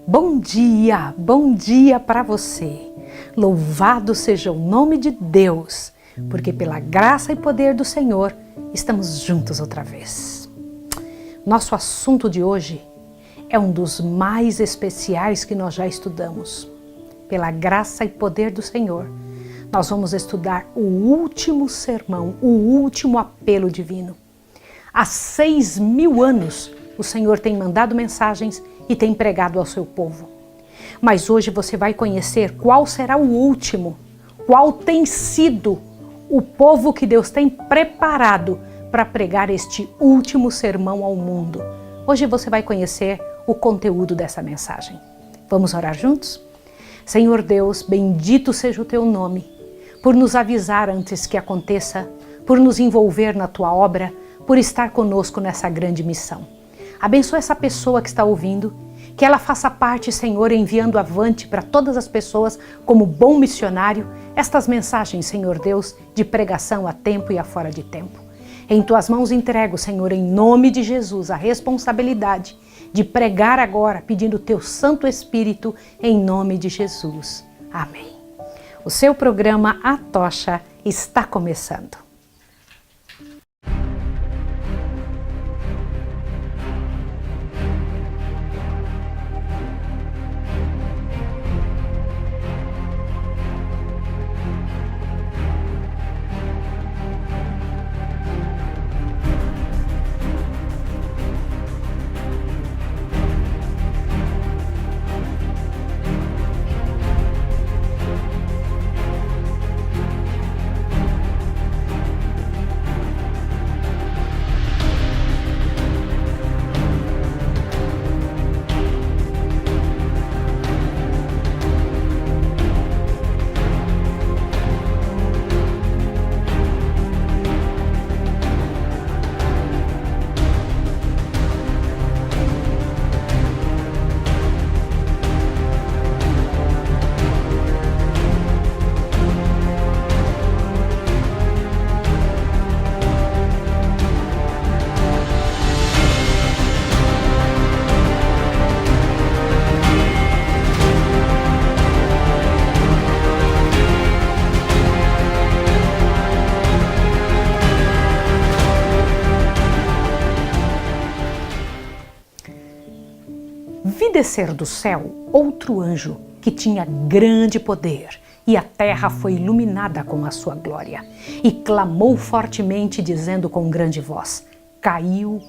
Bom dia para você. Louvado seja o nome de Deus, porque pela graça e poder do Senhor estamos juntos outra vez. Nosso assunto de hoje é um dos mais especiais que nós já estudamos. Pela graça e poder do Senhor, nós vamos estudar o último sermão, o último apelo divino. Há 6.000 anos o Senhor tem mandado mensagens e tem pregado ao seu povo. Mas hoje você vai conhecer qual será o último, qual tem sido o povo que Deus tem preparado para pregar este último sermão ao mundo. Hoje você vai conhecer o conteúdo dessa mensagem. Vamos orar juntos? Senhor Deus, bendito seja o teu nome, por nos avisar antes que aconteça, por nos envolver na tua obra, por estar conosco nessa grande missão. Abençoa essa pessoa que está ouvindo, que ela faça parte, Senhor, enviando avante para todas as pessoas, como bom missionário, estas mensagens, Senhor Deus, de pregação a tempo e a fora de tempo. Em tuas mãos entrego, Senhor, em nome de Jesus, a responsabilidade de pregar agora, pedindo o teu Santo Espírito, em nome de Jesus. Amém. O seu programa A Tocha está começando. Vi descer do céu outro anjo que tinha grande poder, e a terra foi iluminada com a sua glória. E clamou fortemente, dizendo com grande voz: Caiu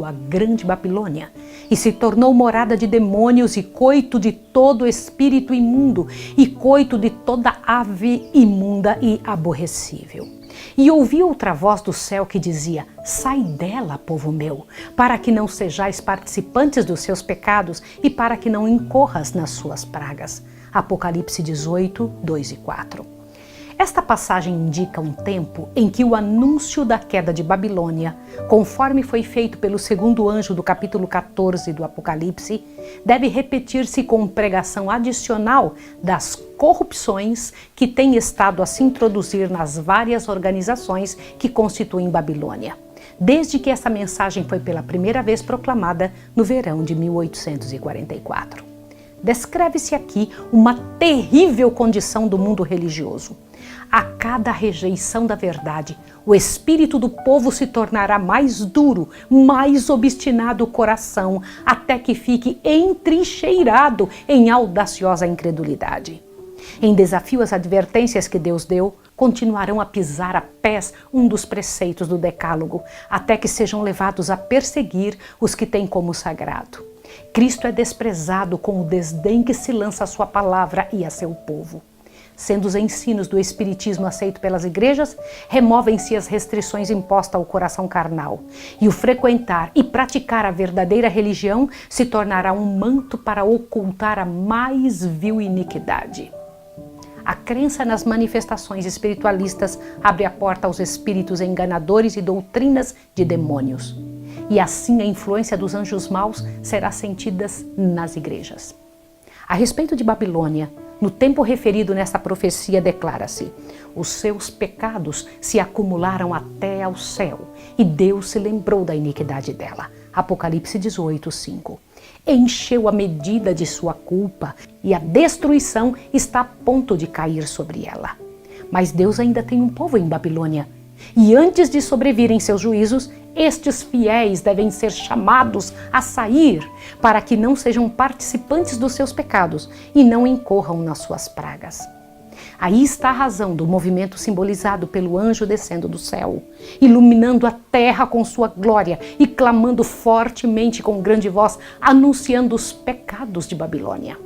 a grande Babilônia, e se tornou morada de demônios e coito de todo espírito imundo, e coito de toda ave imunda e aborrecível. E ouvi outra voz do céu que dizia: Sai dela, povo meu, para que não sejais participantes dos seus pecados e para que não incorras nas suas pragas. Apocalipse 18, 2 e 4. Esta passagem indica um tempo em que o anúncio da queda de Babilônia, conforme foi feito pelo segundo anjo do capítulo 14 do Apocalipse, deve repetir-se com pregação adicional das corrupções que têm estado a se introduzir nas várias organizações que constituem Babilônia, desde que essa mensagem foi pela primeira vez proclamada no verão de 1844. Descreve-se aqui uma terrível condição do mundo religioso. A cada rejeição da verdade, o espírito do povo se tornará mais duro, mais obstinado o coração, até que fique entrincheirado em audaciosa incredulidade. Em desafio às advertências que Deus deu, continuarão a pisar a pés um dos preceitos do Decálogo, até que sejam levados a perseguir os que têm como sagrado. Cristo é desprezado com o desdém que se lança à sua palavra e a seu povo. Sendo os ensinos do Espiritismo aceitos pelas igrejas, removem-se as restrições impostas ao coração carnal, e o frequentar e praticar a verdadeira religião se tornará um manto para ocultar a mais vil iniquidade. A crença nas manifestações espiritualistas abre a porta aos espíritos enganadores e doutrinas de demônios. E assim a influência dos anjos maus será sentida nas igrejas. A respeito de Babilônia, no tempo referido nesta profecia declara-se: os seus pecados se acumularam até ao céu, e Deus se lembrou da iniquidade dela. Apocalipse 18, 5. encheu a medida de sua culpa e a destruição está a ponto de cair sobre ela. Mas Deus ainda tem um povo em Babilônia. E antes de sobrevirem seus juízos, estes fiéis devem ser chamados a sair para que não sejam participantes dos seus pecados e não incorram nas suas pragas. Aí está a razão do movimento simbolizado pelo anjo descendo do céu, iluminando a terra com sua glória e clamando fortemente com grande voz, anunciando os pecados de Babilônia.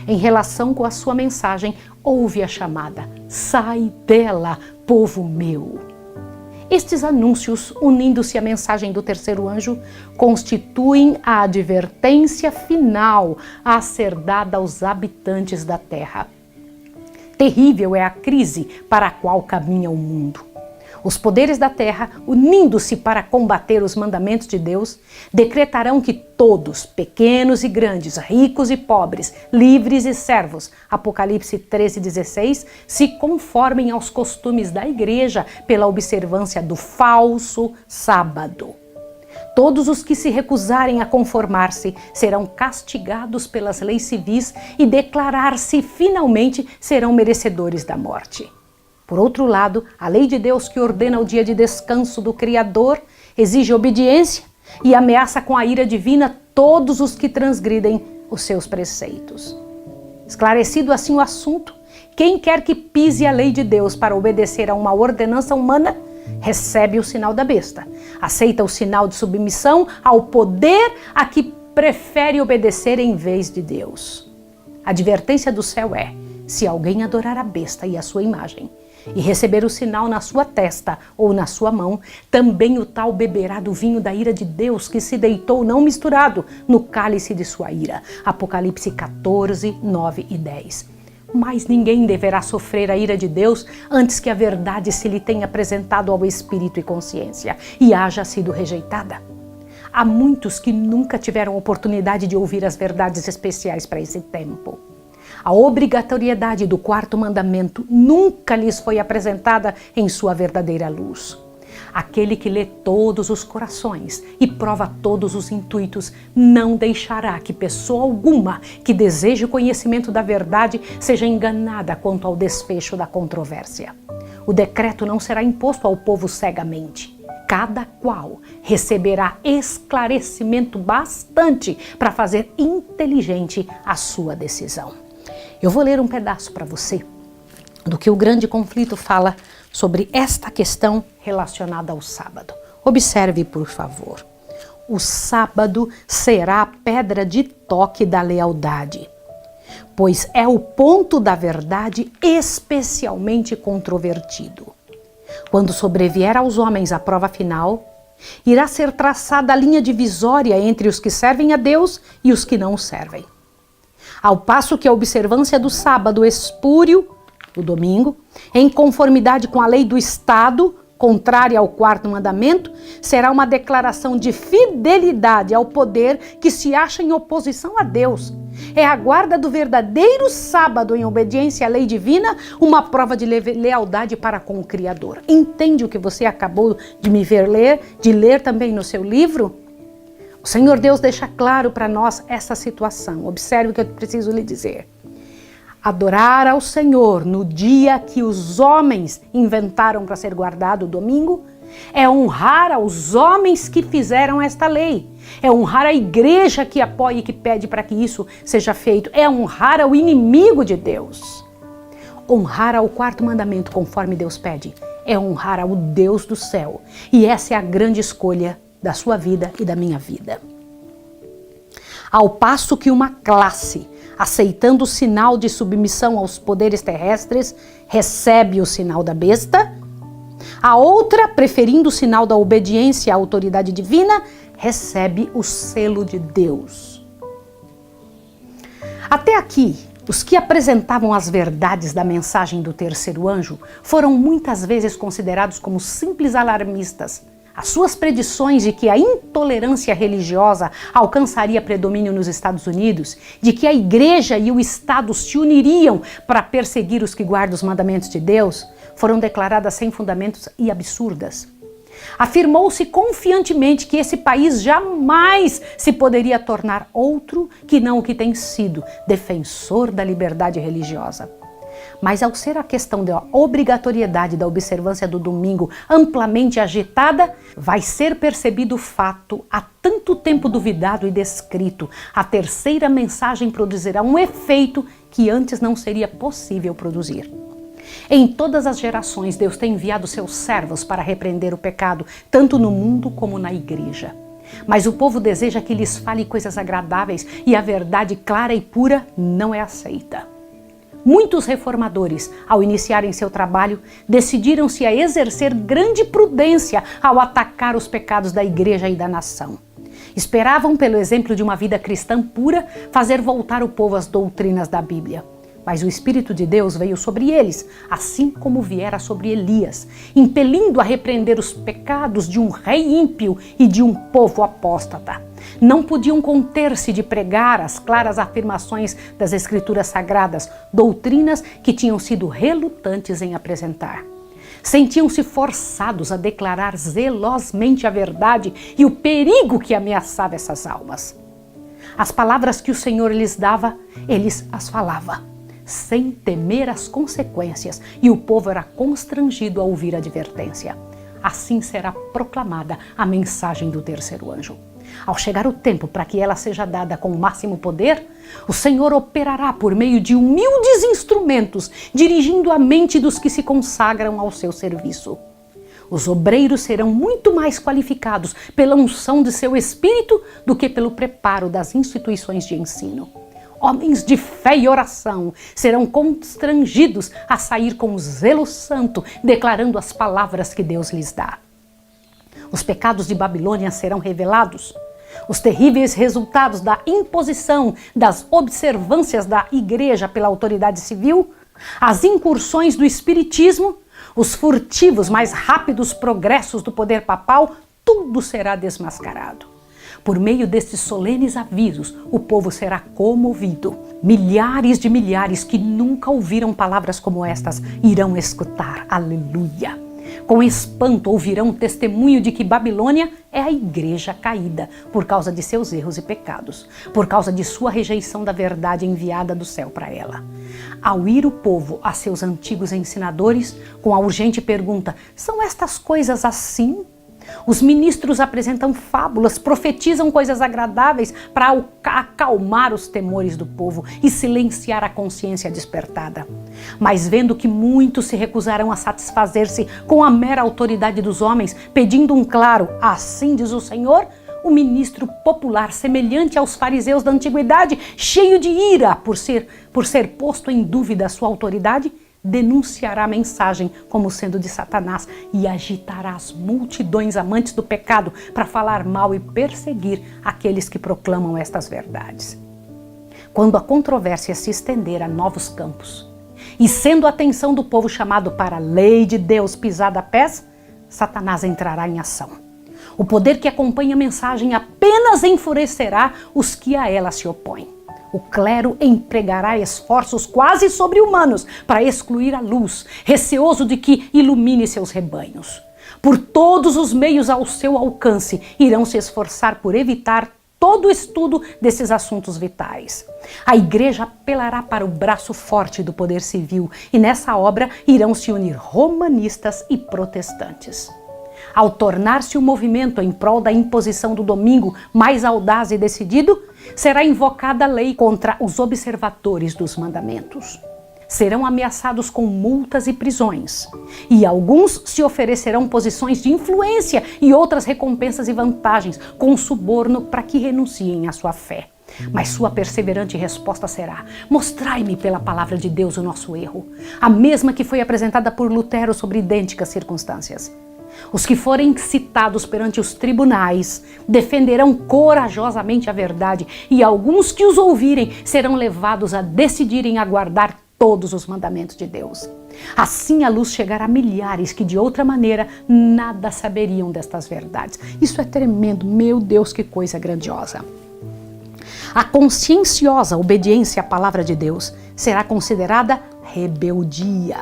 Em relação com a sua mensagem, houve a chamada: sai dela, povo meu. Estes anúncios, unindo-se à mensagem do terceiro anjo, constituem a advertência final a ser dada aos habitantes da terra. Terrível é a crise para a qual caminha o mundo. Os poderes da terra, unindo-se para combater os mandamentos de Deus, decretarão que todos, pequenos e grandes, ricos e pobres, livres e servos, Apocalipse 13:16, se conformem aos costumes da igreja pela observância do falso sábado. Todos os que se recusarem a conformar-se serão castigados pelas leis civis e declarar-se finalmente serão merecedores da morte. Por outro lado, a lei de Deus que ordena o dia de descanso do Criador exige obediência e ameaça com a ira divina todos os que transgridem os seus preceitos. Esclarecido assim o assunto, quem quer que pise a lei de Deus para obedecer a uma ordenança humana, recebe o sinal da besta, aceita o sinal de submissão ao poder a que prefere obedecer em vez de Deus. A advertência do céu é: se alguém adorar a besta e a sua imagem, e receber o sinal na sua testa ou na sua mão, também o tal beberá do vinho da ira de Deus que se deitou não misturado no cálice de sua ira. Apocalipse 14, 9 e 10. Mas ninguém deverá sofrer a ira de Deus antes que a verdade se lhe tenha apresentado ao espírito e consciência e haja sido rejeitada. Há muitos que nunca tiveram oportunidade de ouvir as verdades especiais para esse tempo. A obrigatoriedade do quarto mandamento nunca lhes foi apresentada em sua verdadeira luz. Aquele que lê todos os corações e prova todos os intuitos não deixará que pessoa alguma que deseje o conhecimento da verdade seja enganada quanto ao desfecho da controvérsia. O decreto não será imposto ao povo cegamente. Cada qual receberá esclarecimento bastante para fazer inteligente a sua decisão. Eu vou ler um pedaço para você do que o grande conflito fala sobre esta questão relacionada ao sábado. Observe, por favor. O sábado será a pedra de toque da lealdade, pois é o ponto da verdade especialmente controvertido. Quando sobrevier aos homens a prova final, irá ser traçada a linha divisória entre os que servem a Deus e os que não o servem. Ao passo que a observância do sábado espúrio, o domingo, em conformidade com a lei do Estado, contrária ao quarto mandamento, será uma declaração de fidelidade ao poder que se acha em oposição a Deus. É a guarda do verdadeiro sábado em obediência à lei divina, uma prova de lealdade para com o Criador. Entende o que você acabou de me ver ler, de ler também no seu livro? O Senhor Deus deixa claro para nós essa situação. Observe o que eu preciso lhe dizer. Adorar ao Senhor no dia que os homens inventaram para ser guardado o domingo é honrar aos homens que fizeram esta lei. É honrar a igreja que apoia e que pede para que isso seja feito. É honrar ao inimigo de Deus. Honrar ao quarto mandamento conforme Deus pede é honrar ao Deus do céu. E essa é a grande escolha da sua vida e da minha vida. Ao passo que uma classe, aceitando o sinal de submissão aos poderes terrestres, recebe o sinal da besta, a outra, preferindo o sinal da obediência à autoridade divina, recebe o selo de Deus. Até aqui, os que apresentavam as verdades da mensagem do terceiro anjo foram muitas vezes considerados como simples alarmistas. As suas predições de que a intolerância religiosa alcançaria predomínio nos Estados Unidos, de que a igreja e o Estado se uniriam para perseguir os que guardam os mandamentos de Deus, foram declaradas sem fundamentos e absurdas. Afirmou-se confiantemente que esse país jamais se poderia tornar outro que não o que tem sido, defensor da liberdade religiosa. Mas ao ser a questão da obrigatoriedade da observância do domingo amplamente agitada, vai ser percebido o fato, há tanto tempo duvidado e descrito, a terceira mensagem produzirá um efeito que antes não seria possível produzir. Em todas as gerações, Deus tem enviado seus servos para repreender o pecado, tanto no mundo como na igreja. Mas o povo deseja que lhes fale coisas agradáveis e a verdade clara e pura não é aceita. Muitos reformadores, ao iniciarem seu trabalho, decidiram-se a exercer grande prudência ao atacar os pecados da igreja e da nação. Esperavam, pelo exemplo de uma vida cristã pura, fazer voltar o povo às doutrinas da Bíblia. Mas o Espírito de Deus veio sobre eles, assim como viera sobre Elias, impelindo a repreender os pecados de um rei ímpio e de um povo apóstata. Não podiam conter-se de pregar as claras afirmações das Escrituras Sagradas, doutrinas que tinham sido relutantes em apresentar. Sentiam-se forçados a declarar zelosmente a verdade e o perigo que ameaçava essas almas. As palavras que o Senhor lhes dava, eles as falava, sem temer as consequências, e o povo era constrangido a ouvir a advertência. Assim será proclamada a mensagem do terceiro anjo. Ao chegar o tempo para que ela seja dada com o máximo poder, o Senhor operará por meio de humildes instrumentos, dirigindo a mente dos que se consagram ao seu serviço. Os obreiros serão muito mais qualificados pela unção de seu espírito do que pelo preparo das instituições de ensino. Homens de fé e oração serão constrangidos a sair com zelo santo, declarando as palavras que Deus lhes dá. Os pecados de Babilônia serão revelados. Os terríveis resultados da imposição das observâncias da igreja pela autoridade civil, as incursões do espiritismo, os furtivos, mais rápidos progressos do poder papal, tudo será desmascarado. Por meio destes solenes avisos, o povo será comovido. Milhares de milhares que nunca ouviram palavras como estas irão escutar. Aleluia! Com espanto ouvirão o testemunho de que Babilônia é a igreja caída por causa de seus erros e pecados, por causa de sua rejeição da verdade enviada do céu para ela. Ao ir o povo a seus antigos ensinadores com a urgente pergunta: são estas coisas assim? Os ministros apresentam fábulas, profetizam coisas agradáveis para acalmar os temores do povo e silenciar a consciência despertada. Mas vendo que muitos se recusarão a satisfazer-se com a mera autoridade dos homens, pedindo um claro "assim diz o Senhor", o ministro popular, semelhante aos fariseus da antiguidade, cheio de ira por ser posto em dúvida a sua autoridade, denunciará a mensagem como sendo de Satanás e agitará as multidões amantes do pecado para falar mal e perseguir aqueles que proclamam estas verdades. Quando a controvérsia se estender a novos campos, e sendo a atenção do povo chamado para a lei de Deus pisada a pés, Satanás entrará em ação. O poder que acompanha a mensagem apenas enfurecerá os que a ela se opõem. O clero empregará esforços quase sobre-humanos para excluir a luz, receoso de que ilumine seus rebanhos. Por todos os meios ao seu alcance, irão se esforçar por evitar todo o estudo desses assuntos vitais. A igreja apelará para o braço forte do poder civil e nessa obra irão se unir romanistas e protestantes. Ao tornar-se o movimento em prol da imposição do domingo mais audaz e decidido, será invocada a lei contra os observadores dos mandamentos. Serão ameaçados com multas e prisões, e alguns se oferecerão posições de influência e outras recompensas e vantagens com suborno para que renunciem à sua fé. Mas sua perseverante resposta será: mostrai-me pela palavra de Deus o nosso erro, a mesma que foi apresentada por Lutero sobre idênticas circunstâncias. Os que forem citados perante os tribunais defenderão corajosamente a verdade e alguns que os ouvirem serão levados a decidirem aguardar todos os mandamentos de Deus. Assim a luz chegará a milhares que de outra maneira nada saberiam destas verdades. Isso é tremendo, meu Deus, que coisa grandiosa. A conscienciosa obediência à palavra de Deus será considerada rebeldia.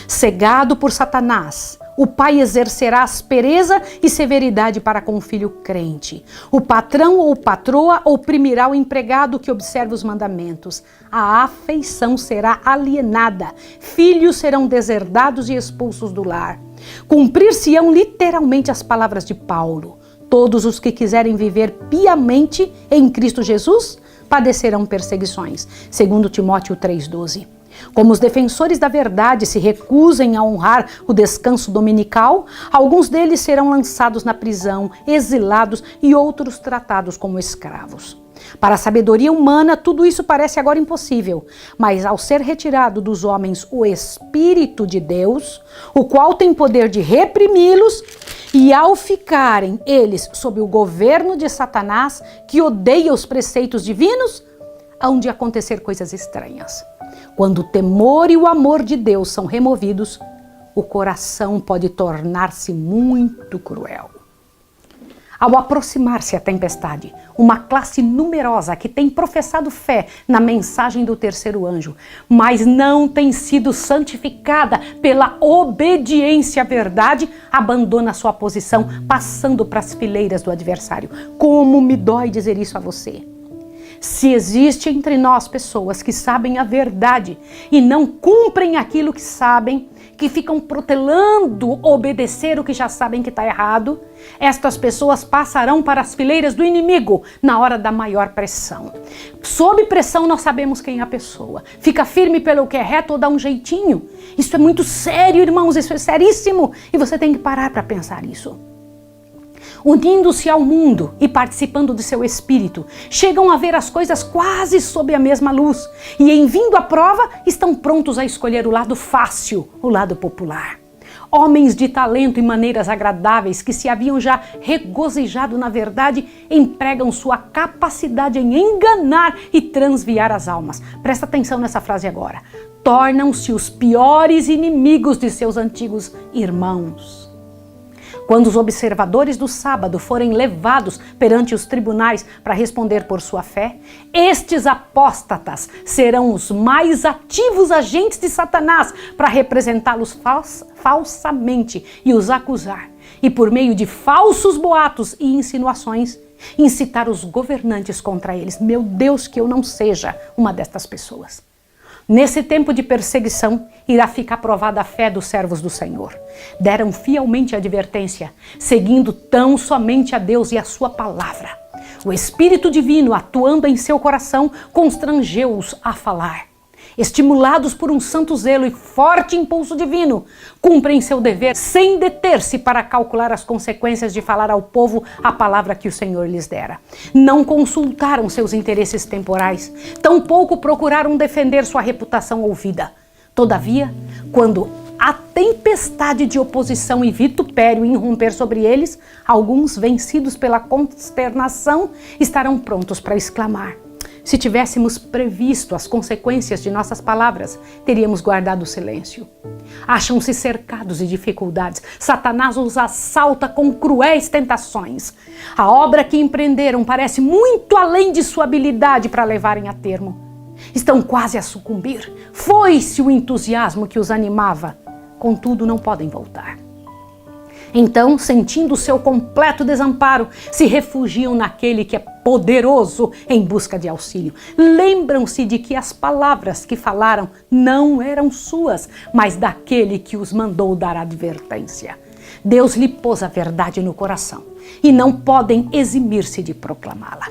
Cegado por Satanás, O pai exercerá aspereza e severidade para com o filho crente. O patrão ou patroa oprimirá o empregado que observa os mandamentos. A afeição será alienada. Filhos serão deserdados e expulsos do lar. Cumprir-se-ão literalmente as palavras de Paulo. Todos os que quiserem viver piamente em Cristo Jesus padecerão perseguições. 2 Timóteo 3,12. Como os defensores da verdade se recusem a honrar o descanso dominical, alguns deles serão lançados na prisão, exilados e outros tratados como escravos. Para a sabedoria humana, tudo isso parece agora impossível, mas ao ser retirado dos homens o Espírito de Deus, o qual tem poder de reprimi-los, e ao ficarem eles sob o governo de Satanás, que odeia os preceitos divinos, hão de acontecer coisas estranhas. Quando o temor e o amor de Deus são removidos, o coração pode tornar-se muito cruel. Ao aproximar-se a tempestade, uma classe numerosa que tem professado fé na mensagem do terceiro anjo, mas não tem sido santificada pela obediência à verdade, abandona sua posição, passando para as fileiras do adversário. Como me dói dizer isso a você! Se existe entre nós pessoas que sabem a verdade e não cumprem aquilo que sabem, que ficam protelando obedecer o que já sabem que está errado, estas pessoas passarão para as fileiras do inimigo na hora da maior pressão. Sob pressão nós sabemos quem é a pessoa. Fica firme pelo que é reto ou dá um jeitinho. Isso é muito sério, irmãos, isso é seríssimo e você tem que parar para pensar isso. Unindo-se ao mundo e participando de seu espírito, chegam a ver as coisas quase sob a mesma luz e, em vindo à prova, estão prontos a escolher o lado fácil, o lado popular. Homens de talento e maneiras agradáveis que se haviam já regozijado na verdade, empregam sua capacidade em enganar e transviar as almas. Presta atenção nessa frase agora. Tornam-se os piores inimigos de seus antigos irmãos. Quando os observadores do sábado forem levados perante os tribunais para responder por sua fé, estes apóstatas serão os mais ativos agentes de Satanás para representá-los falsamente e os acusar. E por meio de falsos boatos e insinuações, incitar os governantes contra eles. Meu Deus, que eu não seja uma destas pessoas. Nesse tempo de perseguição, irá ficar provada a fé dos servos do Senhor. Deram fielmente a advertência, seguindo tão somente a Deus e a sua palavra. O Espírito Divino, atuando em seu coração, constrangeu-os a falar. Estimulados por um santo zelo e forte impulso divino, cumprem seu dever sem deter-se para calcular as consequências de falar ao povo a palavra que o Senhor lhes dera. Não consultaram seus interesses temporais, tampouco procuraram defender sua reputação ou vida. Todavia, quando a tempestade de oposição e vitupério irromper sobre eles, alguns, vencidos pela consternação, estarão prontos para exclamar: se tivéssemos previsto as consequências de nossas palavras, teríamos guardado o silêncio. Acham-se cercados de dificuldades. Satanás os assalta com cruéis tentações. A obra que empreenderam parece muito além de sua habilidade para levarem a termo. Estão quase a sucumbir. Foi-se o entusiasmo que os animava. Contudo, não podem voltar. Então, sentindo o seu completo desamparo, se refugiam naquele que é poderoso em busca de auxílio. Lembram-se de que as palavras que falaram não eram suas, mas daquele que os mandou dar advertência. Deus lhe pôs a verdade no coração e não podem eximir-se de proclamá-la.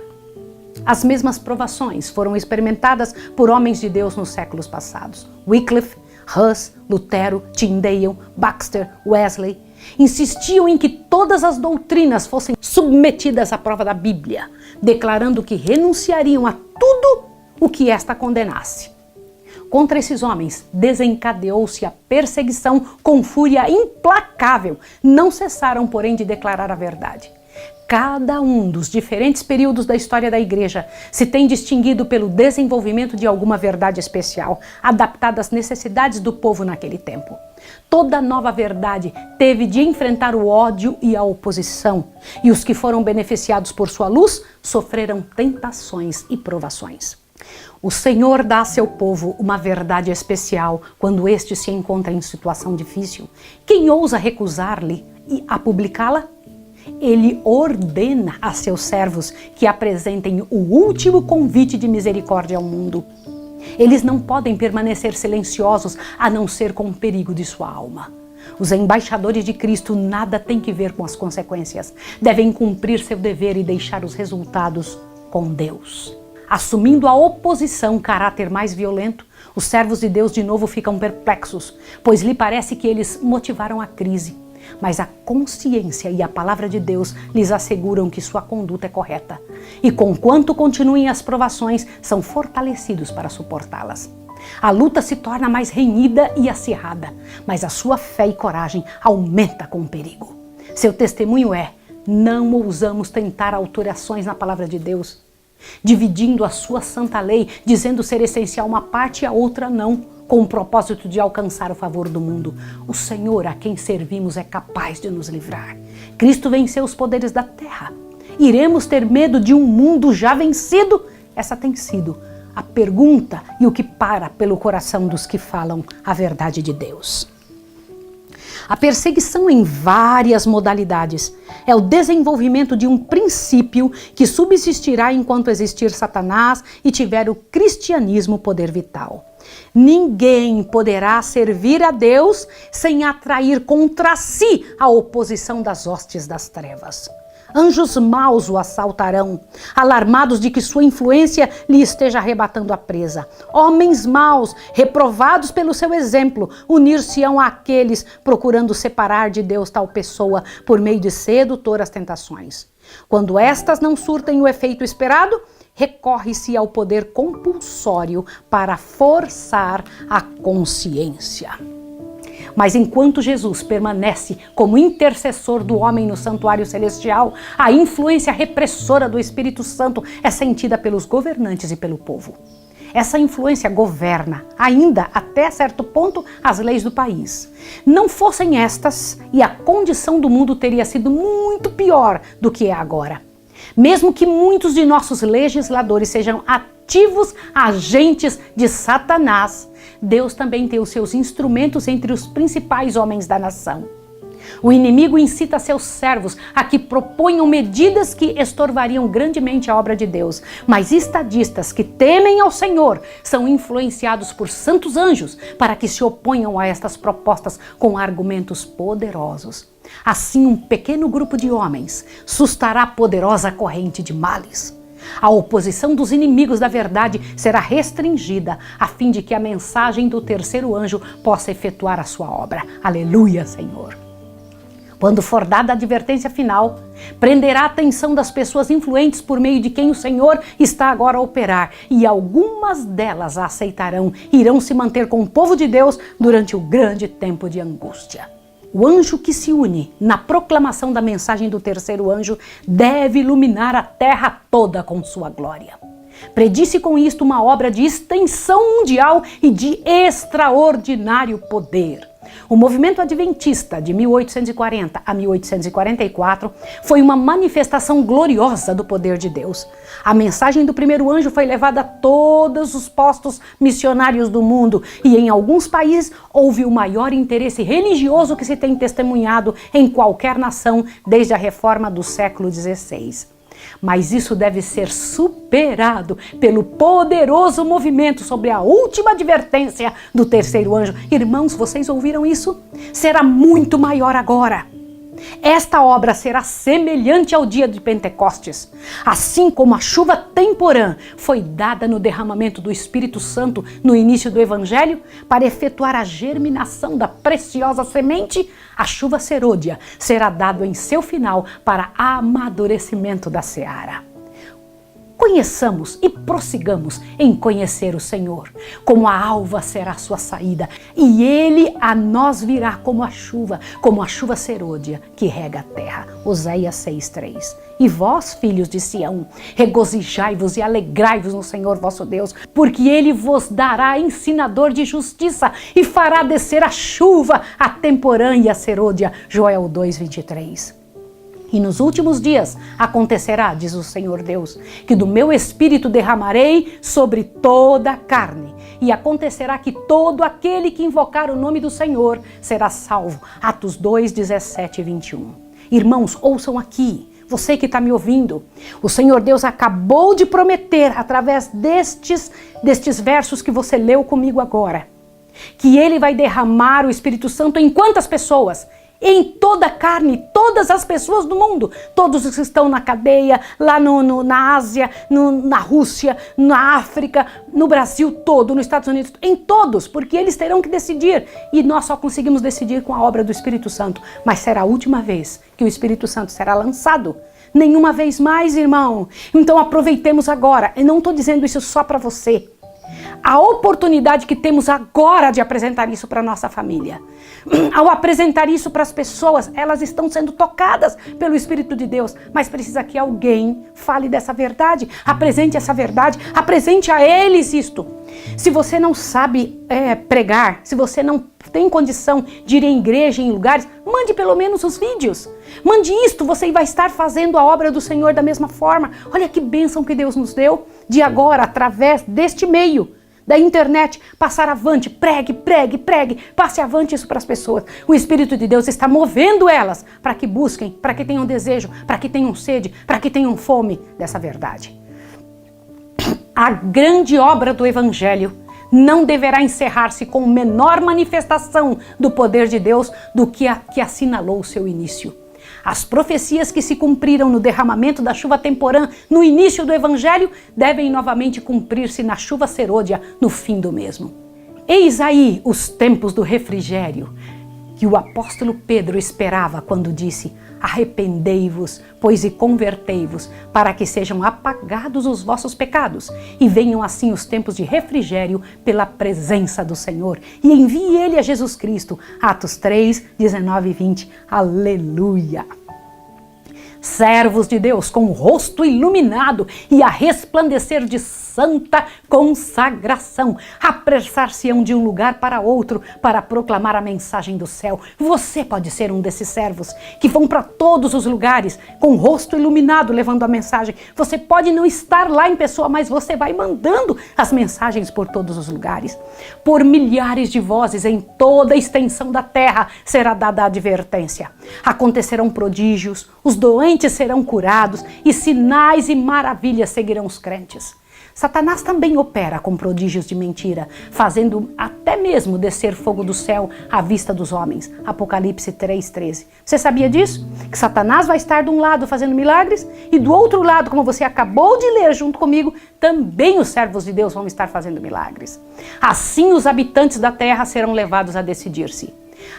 As mesmas provações foram experimentadas por homens de Deus nos séculos passados. Wycliffe, Hus, Lutero, Tyndale, Baxter, Wesley insistiam em que todas as doutrinas fossem submetidas à prova da Bíblia, declarando que renunciariam a tudo o que esta condenasse. Contra esses homens desencadeou-se a perseguição com fúria implacável. Não cessaram, porém, de declarar a verdade. Cada um dos diferentes períodos da história da igreja se tem distinguido pelo desenvolvimento de alguma verdade especial, adaptada às necessidades do povo naquele tempo. Toda nova verdade teve de enfrentar o ódio e a oposição, e os que foram beneficiados por sua luz sofreram tentações e provações. O Senhor dá a seu povo uma verdade especial quando este se encontra em situação difícil. Quem ousa recusar-lhe a publicá-la? Ele ordena a seus servos que apresentem o último convite de misericórdia ao mundo. Eles não podem permanecer silenciosos a não ser com o perigo de sua alma. Os embaixadores de Cristo nada têm que ver com as consequências. Devem cumprir seu dever e deixar os resultados com Deus. Assumindo a oposição, caráter mais violento, os servos de Deus de novo ficam perplexos, pois lhe parece que eles motivaram a crise. Mas a consciência e a palavra de Deus lhes asseguram que sua conduta é correta. E conquanto continuem as provações, são fortalecidos para suportá-las. A luta se torna mais renhida e acirrada, mas a sua fé e coragem aumenta com o perigo. Seu testemunho é: não ousamos tentar alterações na palavra de Deus, dividindo a sua santa lei, dizendo ser essencial uma parte e a outra não, com o propósito de alcançar o favor do mundo. O Senhor a quem servimos é capaz de nos livrar. Cristo venceu os poderes da terra. Iremos ter medo de um mundo já vencido? Essa tem sido a pergunta e o que para pelo coração dos que falam a verdade de Deus. A perseguição em várias modalidades é o desenvolvimento de um princípio que subsistirá enquanto existir Satanás e tiver o cristianismo poder vital. Ninguém poderá servir a Deus sem atrair contra si a oposição das hostes das trevas. Anjos maus o assaltarão, alarmados de que sua influência lhe esteja arrebatando a presa. Homens maus, reprovados pelo seu exemplo, unir-se-ão àqueles procurando separar de Deus tal pessoa por meio de sedutoras tentações. Quando estas não surtem o efeito esperado, recorre-se ao poder compulsório para forçar a consciência. Mas enquanto Jesus permanece como intercessor do homem no santuário celestial, a influência repressora do Espírito Santo é sentida pelos governantes e pelo povo. Essa influência governa, ainda até certo ponto, as leis do país. Não fossem estas, e a condição do mundo teria sido muito pior do que é agora. Mesmo que muitos de nossos legisladores sejam ativos agentes de Satanás, Deus também tem os seus instrumentos entre os principais homens da nação. O inimigo incita seus servos a que proponham medidas que estorvariam grandemente a obra de Deus, mas estadistas que temem ao Senhor são influenciados por santos anjos para que se oponham a estas propostas com argumentos poderosos. Assim, um pequeno grupo de homens sustará poderosa corrente de males. A oposição dos inimigos da verdade será restringida, a fim de que a mensagem do terceiro anjo possa efetuar a sua obra. Aleluia, Senhor! Quando for dada a advertência final, prenderá a atenção das pessoas influentes por meio de quem o Senhor está agora a operar, e algumas delas a aceitarão e irão se manter com o povo de Deus durante o grande tempo de angústia. O anjo que se une na proclamação da mensagem do terceiro anjo deve iluminar a terra toda com sua glória. Predisse com isto uma obra de extensão mundial e de extraordinário poder. O movimento adventista de 1840 a 1844 foi uma manifestação gloriosa do poder de Deus. A mensagem do primeiro anjo foi levada a todos os postos missionários do mundo e em alguns países houve o maior interesse religioso que se tem testemunhado em qualquer nação desde a reforma do século XVI. Mas isso deve ser superado pelo poderoso movimento sobre a última advertência do terceiro anjo. Irmãos, vocês ouviram isso? Será muito maior agora. Esta obra será semelhante ao dia de Pentecostes. Assim como a chuva temporã foi dada no derramamento do Espírito Santo no início do Evangelho, para efetuar a germinação da preciosa semente, a chuva serôdia será dada em seu final para amadurecimento da seara. Conheçamos e prossigamos em conhecer o Senhor. Como a alva será a sua saída, e ele a nós virá como a chuva serôdia que rega a terra. Oséias 6:3. E vós, filhos de Sião, regozijai-vos e alegrai-vos no Senhor vosso Deus, porque ele vos dará ensinador de justiça e fará descer a chuva, a temporã e a serôdia. Joel 2:23. E nos últimos dias acontecerá, diz o Senhor Deus, que do meu espírito derramarei sobre toda a carne. E acontecerá que todo aquele que invocar o nome do Senhor será salvo. Atos 2, 17 e 21. Irmãos, ouçam aqui, você que está me ouvindo. O Senhor Deus acabou de prometer, através destes versos que você leu comigo agora, que Ele vai derramar o Espírito Santo em quantas pessoas? Em toda a carne, todas as pessoas do mundo, todos os que estão na cadeia, lá na Ásia, na Rússia, na África, no Brasil todo, nos Estados Unidos, em todos, porque eles terão que decidir, e nós só conseguimos decidir com a obra do Espírito Santo, mas será a última vez que o Espírito Santo será lançado, nenhuma vez mais, irmão. Então aproveitemos agora, eu não estou dizendo isso só para você, a oportunidade que temos agora de apresentar isso para a nossa família. Ao apresentar isso para as pessoas, elas estão sendo tocadas pelo Espírito de Deus, mas precisa que alguém fale dessa verdade, apresente essa verdade, apresente a eles isto. Se você não sabe pregar, se você não tem condição de ir em igreja, em lugares, mande pelo menos os vídeos. Mande isto, você vai estar fazendo a obra do Senhor da mesma forma. Olha que bênção que Deus nos deu de agora, através deste meio da internet, passar avante, pregue, passe avante isso para as pessoas. O Espírito de Deus está movendo elas para que busquem, para que tenham desejo, para que tenham sede, para que tenham fome dessa verdade. A grande obra do Evangelho não deverá encerrar-se com menor manifestação do poder de Deus do que a que assinalou o seu início. As profecias que se cumpriram no derramamento da chuva temporã no início do Evangelho devem novamente cumprir-se na chuva serôdia no fim do mesmo. Eis aí os tempos do refrigério que o apóstolo Pedro esperava quando disse: arrependei-vos, pois e convertei-vos, para que sejam apagados os vossos pecados, e venham assim os tempos de refrigério pela presença do Senhor, e envie Ele a Jesus Cristo. Atos 3, 19 e 20. Aleluia! Servos de Deus com o rosto iluminado e a resplandecer de santa consagração, apressar-se-ão de um lugar para outro para proclamar a mensagem do céu. Você pode ser um desses servos que vão para todos os lugares com o rosto iluminado levando a mensagem. Você pode não estar lá em pessoa, mas você vai mandando as mensagens por todos os lugares. Por milhares de vozes em toda a extensão da terra será dada a advertência. Acontecerão prodígios, os doentes serão curados e sinais e maravilhas seguirão os crentes. Satanás também opera com prodígios de mentira, fazendo até mesmo descer fogo do céu à vista dos homens. Apocalipse 3:13. Você sabia disso? Que Satanás vai estar de um lado fazendo milagres e do outro lado, como você acabou de ler junto comigo, também os servos de Deus vão estar fazendo milagres. Assim os habitantes da terra serão levados a decidir-se.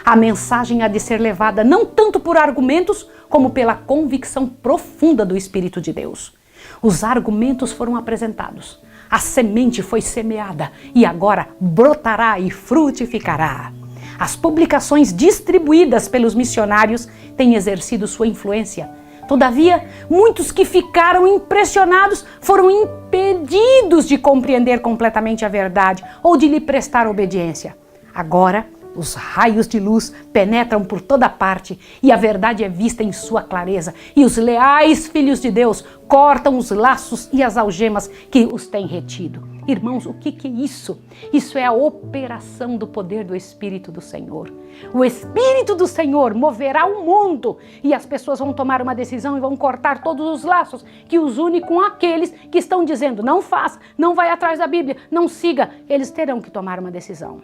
A mensagem há de ser levada não tanto por argumentos, como pela convicção profunda do Espírito de Deus. Os argumentos foram apresentados, a semente foi semeada e agora brotará e frutificará. As publicações distribuídas pelos missionários têm exercido sua influência. Todavia, muitos que ficaram impressionados foram impedidos de compreender completamente a verdade ou de lhe prestar obediência. Agora, os raios de luz penetram por toda parte e a verdade é vista em sua clareza. E os leais filhos de Deus cortam os laços e as algemas que os têm retido. Irmãos, o que é isso? Isso é a operação do poder do Espírito do Senhor. O Espírito do Senhor moverá o mundo e as pessoas vão tomar uma decisão e vão cortar todos os laços que os une com aqueles que estão dizendo: não faz, não vai atrás da Bíblia, não siga. Eles terão que tomar uma decisão.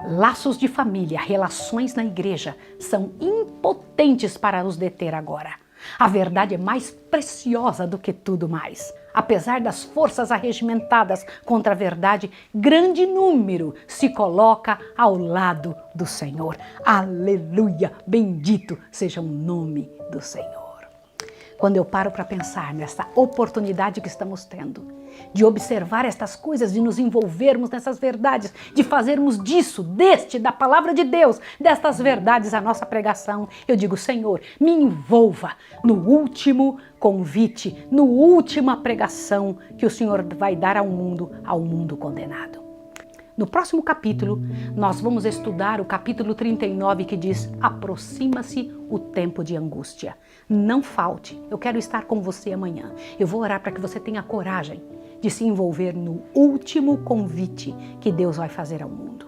Laços de família, relações na igreja são impotentes para nos deter agora. A verdade é mais preciosa do que tudo mais. Apesar das forças arregimentadas contra a verdade, grande número se coloca ao lado do Senhor. Aleluia! Bendito seja o nome do Senhor. Quando eu paro para pensar nessa oportunidade que estamos tendo, de observar estas coisas, de nos envolvermos nessas verdades, de fazermos da palavra de Deus, destas verdades a nossa pregação, eu digo: Senhor, me envolva no último convite, na última pregação que o Senhor vai dar ao mundo condenado. No próximo capítulo, nós vamos estudar o capítulo 39, que diz: aproxima-se o tempo de angústia. Não falte, eu quero estar com você amanhã. Eu vou orar para que você tenha coragem de se envolver no último convite que Deus vai fazer ao mundo.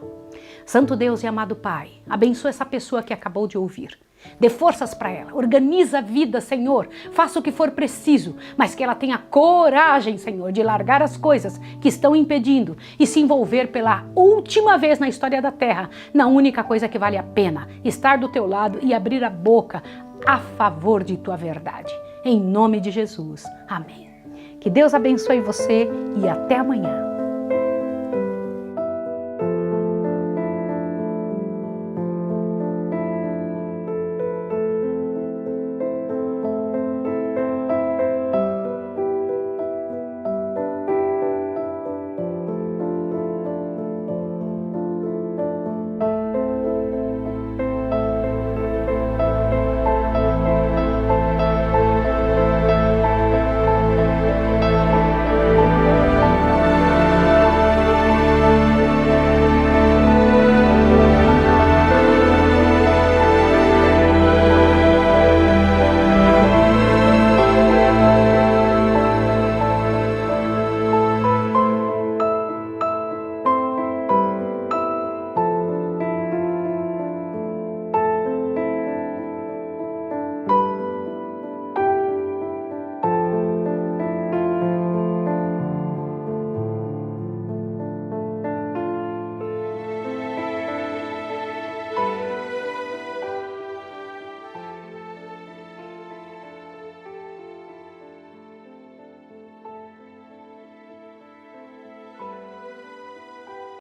Santo Deus e amado Pai, abençoa essa pessoa que acabou de ouvir. Dê forças para ela, organiza a vida, Senhor, faça o que for preciso, mas que ela tenha coragem, Senhor, de largar as coisas que estão impedindo e se envolver pela última vez na história da Terra, na única coisa que vale a pena, estar do teu lado e abrir a boca a favor de tua verdade. Em nome de Jesus. Amém. Que Deus abençoe você e até amanhã.